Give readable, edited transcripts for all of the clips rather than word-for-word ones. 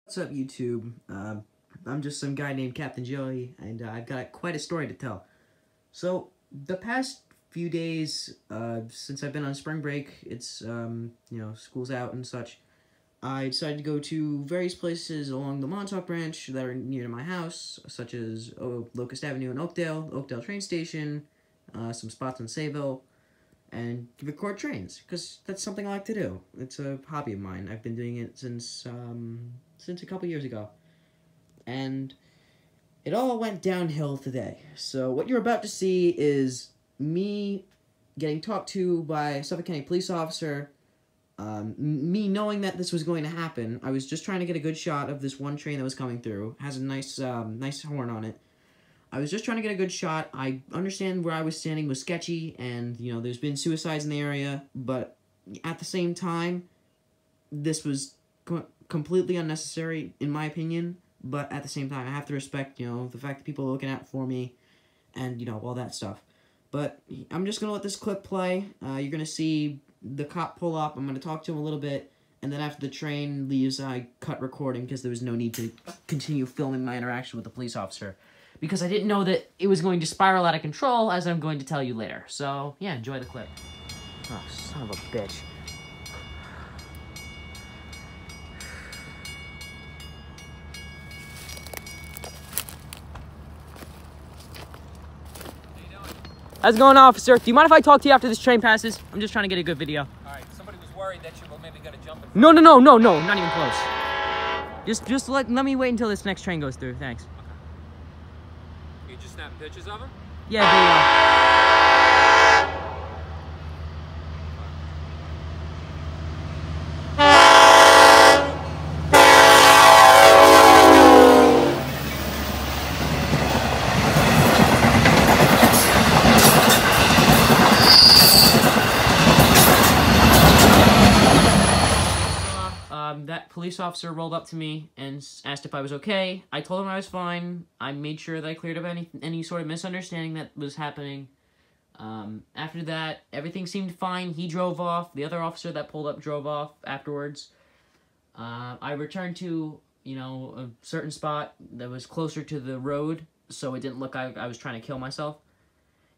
What's up, YouTube? I'm just some guy named Captain Joey, and I've got quite a story to tell. So, the past few days, since I've been on spring break, it's, school's out and such, I decided to go to various places along the Montauk Branch that are near to my house, such as Locust Avenue in Oakdale train station, some spots in Sayville, and record trains, because that's something I like to do. It's a hobby of mine. I've been doing it since a couple years ago. And it all went downhill today. So what you're about to see is me getting talked to by a Suffolk County police officer, me knowing that this was going to happen. I was just trying to get a good shot of this one train that was coming through. It has a nice horn on it. I was just trying to get a good shot. I understand where I was standing was sketchy, and, there's been suicides in the area, but at the same time, this was completely unnecessary, in my opinion, but at the same time, I have to respect, the fact that people are looking out for me, and, all that stuff. But I'm just going to let this clip play. You're going to see the cop pull up. I'm going to talk to him a little bit, and then after the train leaves, I cut recording because there was no need to continue filming my interaction with the police officer, because I didn't know that it was going to spiral out of control, as I'm going to tell you later. So, yeah, enjoy the clip. Oh, son of a bitch. How's it going, officer? Do you mind if I talk to you after this train passes? I'm just trying to get a good video. Alright, somebody was worried that you were maybe gonna jump in. No, not even close. Just let me wait until this next train goes through, thanks. Okay. You just snap pictures of her? Yeah, that police officer rolled up to me and asked if I was okay. I told him I was fine. I made sure that I cleared up any sort of misunderstanding that was happening. After that, everything seemed fine. He drove off. The other officer that pulled up drove off afterwards. I returned to, a certain spot that was closer to the road, so it didn't look like I was trying to kill myself.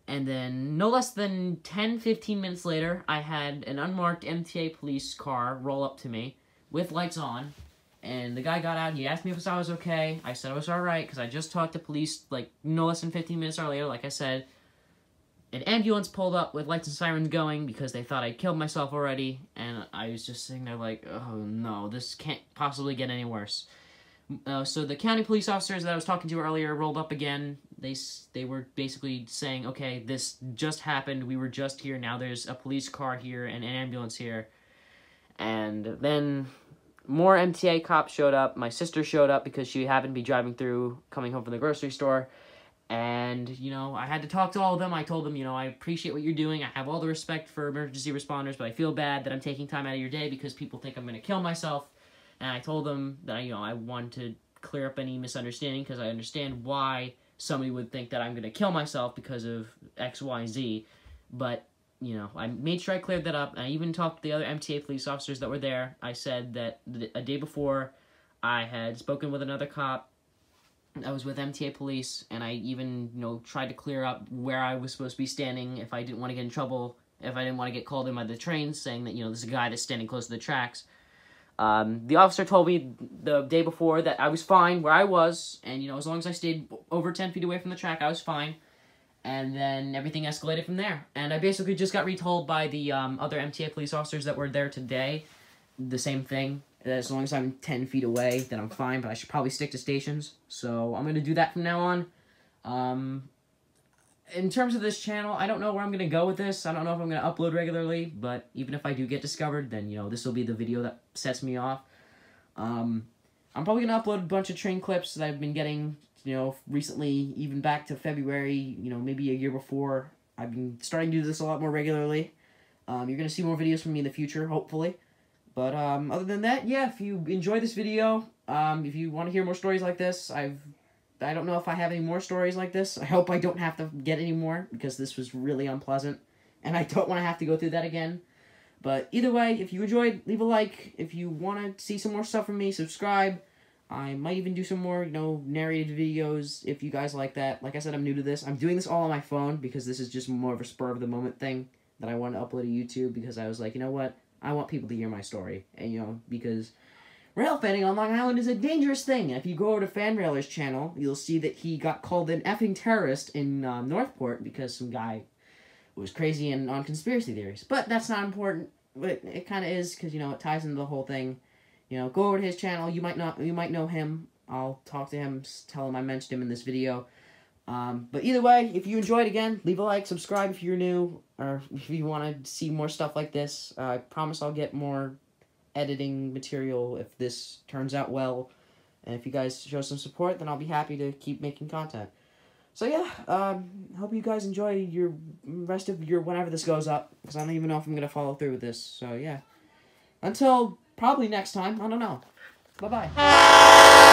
And then, no less than 10-15 minutes later, I had an unmarked MTA police car roll up to me with lights on, and the guy got out. He asked me if I was okay. I said I was alright, because I just talked to police, no less than 15 minutes earlier, like I said. An ambulance pulled up with lights and sirens going, because they thought I'd killed myself already, and I was just sitting there like, oh no, this can't possibly get any worse. So the county police officers that I was talking to earlier rolled up again. They were basically saying, okay, this just happened, we were just here, now there's a police car here and an ambulance here. And then more MTA cops showed up. My sister showed up because she happened to be driving through, coming home from the grocery store. And, I had to talk to all of them. I told them, I appreciate what you're doing. I have all the respect for emergency responders, but I feel bad that I'm taking time out of your day because people think I'm going to kill myself. And I told them that, I wanted to clear up any misunderstanding because I understand why somebody would think that I'm going to kill myself because of X, Y, Z. But I made sure I cleared that up, and I even talked to the other MTA police officers that were there. I said that a day before, I had spoken with another cop that was with MTA police, and I even, tried to clear up where I was supposed to be standing if I didn't want to get in trouble, if I didn't want to get called in by the trains, saying that, there's a guy that's standing close to the tracks. The officer told me the day before that I was fine where I was, and, as long as I stayed over 10 feet away from the track, I was fine. And then everything escalated from there. And I basically just got retold by the other MTA police officers that were there today the same thing. As long as I'm 10 feet away, then I'm fine, but I should probably stick to stations. So I'm going to do that from now on. In terms of this channel, I don't know where I'm going to go with this. I don't know if I'm going to upload regularly, but even if I do get discovered, then, this will be the video that sets me off. I'm probably going to upload a bunch of train clips that I've been getting, recently, even back to February, maybe a year before. I've been starting to do this a lot more regularly. You're going to see more videos from me in the future, hopefully. But, other than that, yeah, if you enjoy this video, if you want to hear more stories like this, I don't know if I have any more stories like this. I hope I don't have to get any more, because this was really unpleasant, and I don't want to have to go through that again. But either way, if you enjoyed, leave a like. If you want to see some more stuff from me, subscribe. I might even do some more, narrated videos if you guys like that. Like I said, I'm new to this. I'm doing this all on my phone because this is just more of a spur-of-the-moment thing that I want to upload to YouTube because I was like, you know what? I want people to hear my story. And, because rail fanning on Long Island is a dangerous thing. If you go over to Fanrailer's channel, you'll see that he got called an effing terrorist in Northport because some guy was crazy and on conspiracy theories. But that's not important. But it kind of is because, it ties into the whole thing. Go over to his channel. You might know him. I'll talk to him, tell him I mentioned him in this video. But either way, if you enjoyed, again, leave a like, subscribe if you're new, or if you want to see more stuff like this. I promise I'll get more editing material if this turns out well. And if you guys show some support, then I'll be happy to keep making content. So yeah, hope you guys enjoy your rest of your whenever this goes up, because I don't even know if I'm going to follow through with this. So yeah, until probably next time, I don't know. Bye-bye.